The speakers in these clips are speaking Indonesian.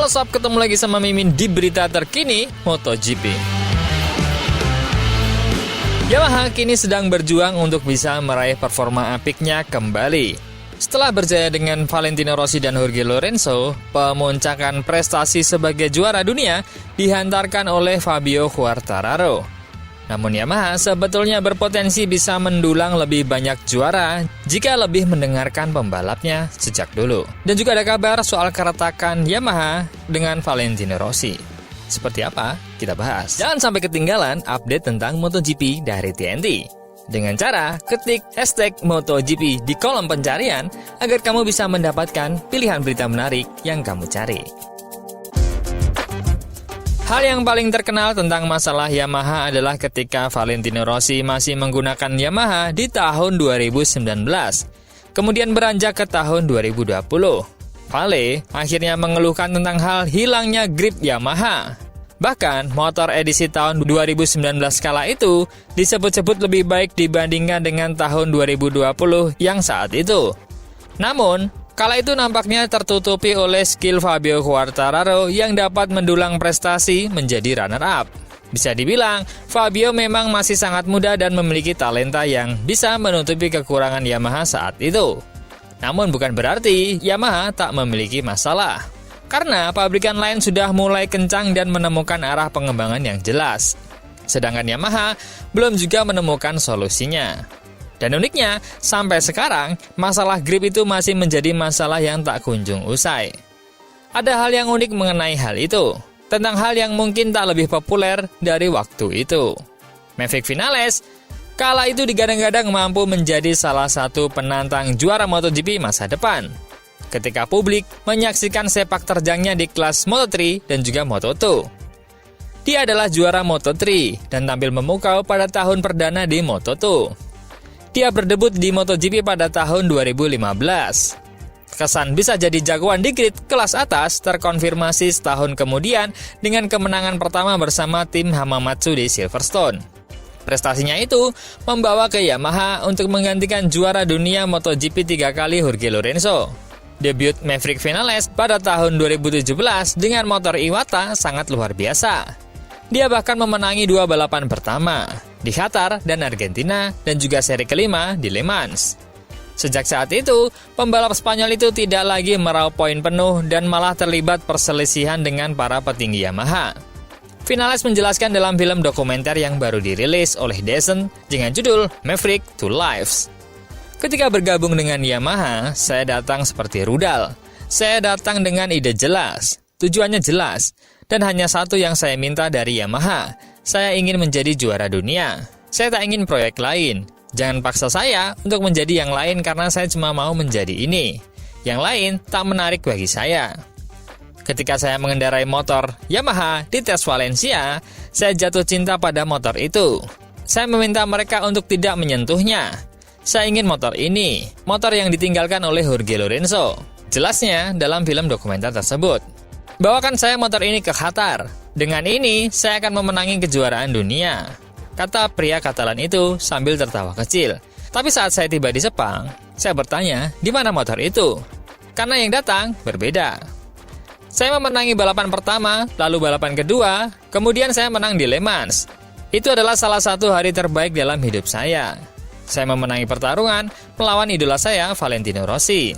Halo sob, ketemu lagi sama Mimin di berita terkini MotoGP. Yamaha kini sedang berjuang untuk bisa meraih performa apiknya kembali. Setelah berjaya dengan Valentino Rossi dan Jorge Lorenzo, pemuncakan prestasi sebagai juara dunia dihantarkan oleh Fabio Quartararo. Namun Yamaha sebetulnya berpotensi bisa mendulang lebih banyak juara jika lebih mendengarkan pembalapnya sejak dulu. Dan juga ada kabar soal keretakan Yamaha dengan Valentino Rossi. Seperti apa? Kita bahas. Jangan sampai ketinggalan update tentang MotoGP dari TNT. Dengan cara ketik hashtag MotoGP di kolom pencarian agar kamu bisa mendapatkan pilihan berita menarik yang kamu cari. Hal yang paling terkenal tentang masalah Yamaha adalah ketika Valentino Rossi masih menggunakan Yamaha di tahun 2019. Kemudian beranjak ke tahun 2020. Vale akhirnya mengeluhkan tentang hal hilangnya grip Yamaha. Bahkan motor edisi tahun 2019 kala itu disebut-sebut lebih baik dibandingkan dengan tahun 2020 yang saat itu. Namun, kala itu nampaknya tertutupi oleh skill Fabio Quartararo yang dapat mendulang prestasi menjadi runner-up. Bisa dibilang, Fabio memang masih sangat muda dan memiliki talenta yang bisa menutupi kekurangan Yamaha saat itu. Namun bukan berarti Yamaha tak memiliki masalah. Karena pabrikan lain sudah mulai kencang dan menemukan arah pengembangan yang jelas. Sedangkan Yamaha belum juga menemukan solusinya. Dan uniknya, sampai sekarang, masalah grip itu masih menjadi masalah yang tak kunjung usai. Ada hal yang unik mengenai hal itu, tentang hal yang mungkin tak lebih populer dari waktu itu. Maverick Vinales, kala itu digadang-gadang mampu menjadi salah satu penantang juara MotoGP masa depan. Ketika publik menyaksikan sepak terjangnya di kelas Moto3 dan juga Moto2. Dia adalah juara Moto3 dan tampil memukau pada tahun perdana di Moto2. Dia berdebut di MotoGP pada tahun 2015. Kesan bisa jadi jagoan di grid kelas atas terkonfirmasi setahun kemudian dengan kemenangan pertama bersama tim Hamamatsu di Silverstone. Prestasinya itu membawa ke Yamaha untuk menggantikan juara dunia MotoGP 3 kali Jorge Lorenzo. Debut Maverick Vinales pada tahun 2017 dengan motor Iwata sangat luar biasa. Dia bahkan memenangi 2 balapan pertama, di Qatar dan Argentina, dan juga seri kelima di Le Mans. Sejak saat itu, pembalap Spanyol itu tidak lagi meraup poin penuh dan malah terlibat perselisihan dengan para petinggi Yamaha. Vinales menjelaskan dalam film dokumenter yang baru dirilis oleh DAZN dengan judul Maverick 2 Lives. Ketika bergabung dengan Yamaha, saya datang seperti rudal. Saya datang dengan ide jelas, tujuannya jelas. Dan hanya satu yang saya minta dari Yamaha, saya ingin menjadi juara dunia. Saya tak ingin proyek lain. Jangan paksa saya untuk menjadi yang lain karena saya cuma mau menjadi ini. Yang lain tak menarik bagi saya. Ketika saya mengendarai motor Yamaha di tes Valencia, saya jatuh cinta pada motor itu. Saya meminta mereka untuk tidak menyentuhnya. Saya ingin motor ini, motor yang ditinggalkan oleh Jorge Lorenzo. Jelasnya dalam film dokumenter tersebut. Bawakan saya motor ini ke Qatar. Dengan ini, saya akan memenangi kejuaraan dunia, kata pria Katalan itu sambil tertawa kecil. Tapi saat saya tiba di Sepang, saya bertanya, di mana motor itu? Karena yang datang berbeda. Saya memenangi balapan pertama, lalu balapan kedua, kemudian saya menang di Le Mans. Itu adalah salah satu hari terbaik dalam hidup saya. Saya memenangi pertarungan melawan idola saya, Valentino Rossi.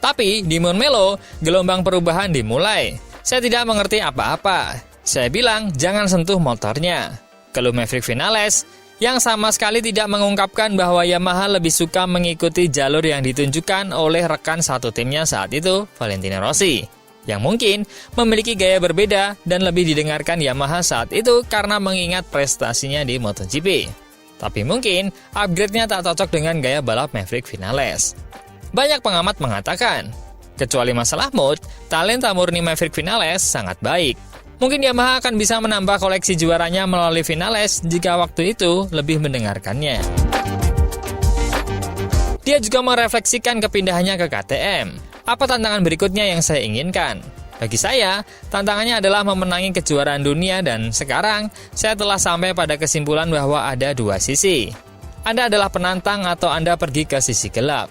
Tapi di Montmelo, gelombang perubahan dimulai. Saya tidak mengerti apa-apa. Saya bilang, jangan sentuh motornya. Keluh Maverick Vinales, yang sama sekali tidak mengungkapkan bahwa Yamaha lebih suka mengikuti jalur yang ditunjukkan oleh rekan satu timnya saat itu, Valentino Rossi. Yang mungkin memiliki gaya berbeda dan lebih didengarkan Yamaha saat itu karena mengingat prestasinya di MotoGP. Tapi mungkin upgrade-nya tak cocok dengan gaya balap Maverick Vinales. Banyak pengamat mengatakan, kecuali masalah mood, talenta murni Maverick Vinales sangat baik. Mungkin Yamaha akan bisa menambah koleksi juaranya melalui Vinales jika waktu itu lebih mendengarkannya. Dia juga merefleksikan kepindahannya ke KTM. Apa tantangan berikutnya yang saya inginkan? Bagi saya, tantangannya adalah memenangi kejuaraan dunia dan sekarang saya telah sampai pada kesimpulan bahwa ada 2 sisi. Anda adalah penantang atau Anda pergi ke sisi gelap.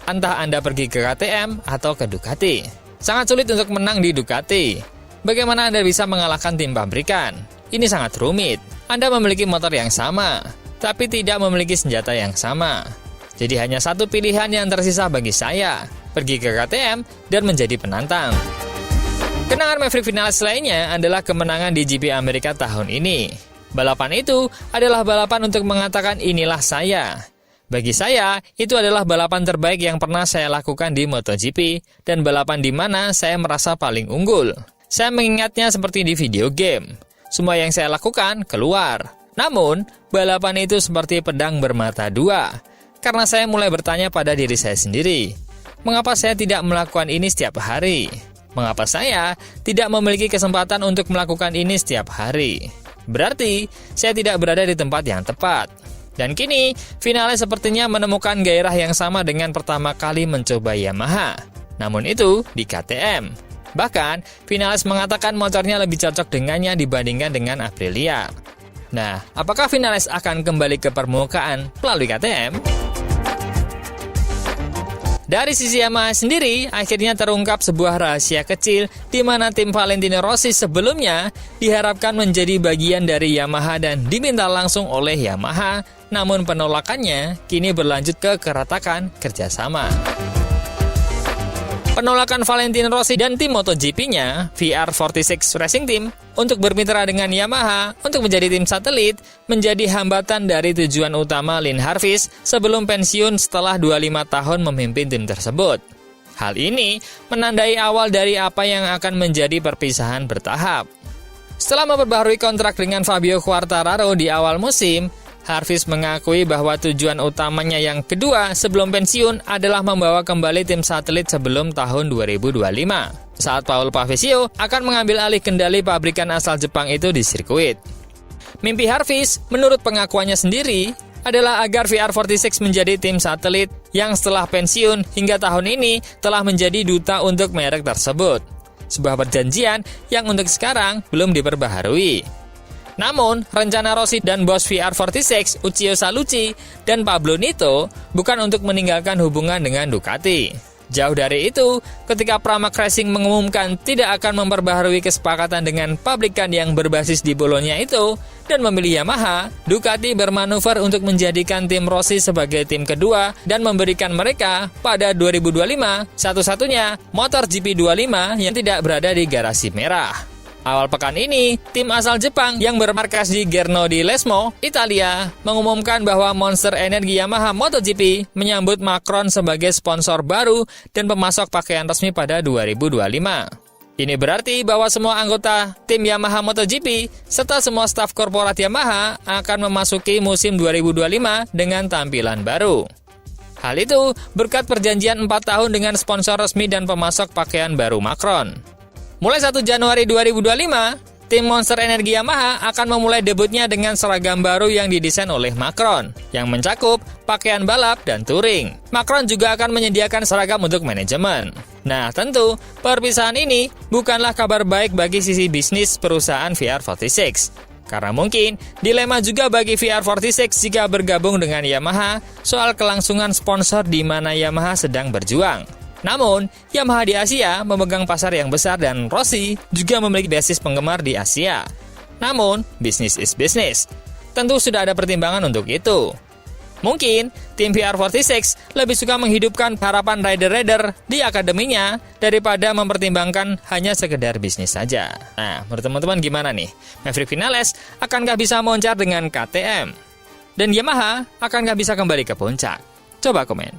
Entah Anda pergi ke KTM atau ke Ducati. Sangat sulit untuk menang di Ducati. bagaimana Anda bisa mengalahkan tim pabrikan? Ini sangat rumit. Anda memiliki motor yang sama, tapi tidak memiliki senjata yang sama. Jadi hanya satu pilihan yang tersisa bagi saya, pergi ke KTM dan menjadi penantang. Kenangan Maverick Vinales lainnya adalah kemenangan di GP Amerika tahun ini. Balapan itu adalah balapan untuk mengatakan inilah saya. Bagi saya, itu adalah balapan terbaik yang pernah saya lakukan di MotoGP dan balapan di mana saya merasa paling unggul. Saya mengingatnya seperti di video game. Semua yang saya lakukan keluar. Namun, balapan itu seperti pedang bermata dua. Karena saya mulai bertanya pada diri saya sendiri, mengapa saya tidak melakukan ini setiap hari? Mengapa saya tidak memiliki kesempatan untuk melakukan ini setiap hari? Berarti, saya tidak berada di tempat yang tepat. Dan kini, Vinales sepertinya menemukan gairah yang sama dengan pertama kali mencoba Yamaha. Namun itu di KTM. Bahkan, Vinales mengatakan motornya lebih cocok dengannya dibandingkan dengan Aprilia. Nah, apakah Vinales akan kembali ke permukaan melalui KTM? Dari sisi Yamaha sendiri, akhirnya terungkap sebuah rahasia kecil di mana tim Valentino Rossi sebelumnya diharapkan menjadi bagian dari Yamaha dan diminta langsung oleh Yamaha, namun penolakannya kini berlanjut ke keretakan kerjasama. Penolakan Valentino Rossi dan tim MotoGP-nya, VR46 Racing Team, untuk bermitra dengan Yamaha untuk menjadi tim satelit menjadi hambatan dari tujuan utama Lin Harvest sebelum pensiun setelah 25 tahun memimpin tim tersebut. Hal ini menandai awal dari apa yang akan menjadi perpisahan bertahap. Setelah memperbaharui kontrak dengan Fabio Quartararo di awal musim, Harvest mengakui bahwa tujuan utamanya yang kedua sebelum pensiun adalah membawa kembali tim satelit sebelum tahun 2025. Saat Paul Pavesio akan mengambil alih kendali pabrikan asal Jepang itu di sirkuit. Mimpi Harvest, menurut pengakuannya sendiri, adalah agar VR46 menjadi tim satelit yang setelah pensiun hingga tahun ini telah menjadi duta untuk merek tersebut. Sebuah perjanjian yang untuk sekarang belum diperbaharui. Namun, rencana Rossi dan bos VR46, Uchiyo Salucci, dan Pablo Nito bukan untuk meninggalkan hubungan dengan Ducati. Jauh dari itu, ketika Pramac Racing mengumumkan tidak akan memperbaharui kesepakatan dengan pabrikan yang berbasis di Bologna itu, dan memilih Yamaha, Ducati bermanuver untuk menjadikan tim Rossi sebagai tim kedua dan memberikan mereka pada 2025 satu-satunya motor GP25 yang tidak berada di garasi merah. Awal pekan ini, tim asal Jepang yang bermarkas di Gerno di Lesmo, Italia, mengumumkan bahwa Monster Energy Yamaha MotoGP menyambut Macron sebagai sponsor baru dan pemasok pakaian resmi pada 2025. Ini berarti bahwa semua anggota tim Yamaha MotoGP serta semua staf korporat Yamaha akan memasuki musim 2025 dengan tampilan baru. Hal itu berkat perjanjian 4 tahun dengan sponsor resmi dan pemasok pakaian baru Macron. Mulai 1 Januari 2025, tim Monster Energy Yamaha akan memulai debutnya dengan seragam baru yang didesain oleh Macron, yang mencakup pakaian balap dan touring. Macron juga akan menyediakan seragam untuk manajemen. Nah, tentu, perpisahan ini bukanlah kabar baik bagi sisi bisnis perusahaan VR46. Karena mungkin dilema juga bagi VR46 jika bergabung dengan Yamaha soal kelangsungan sponsor di mana Yamaha sedang berjuang. Namun, Yamaha di Asia memegang pasar yang besar dan Rossi juga memiliki basis penggemar di Asia. Namun, bisnis is bisnis. Tentu sudah ada pertimbangan untuk itu. Mungkin, tim VR46 lebih suka menghidupkan harapan rider-rider di akademinya daripada mempertimbangkan hanya sekedar bisnis saja. Nah, menurut teman-teman gimana nih? Maverick Vinales akankah bisa moncar dengan KTM? Dan Yamaha akankah bisa kembali ke puncak? Coba komen.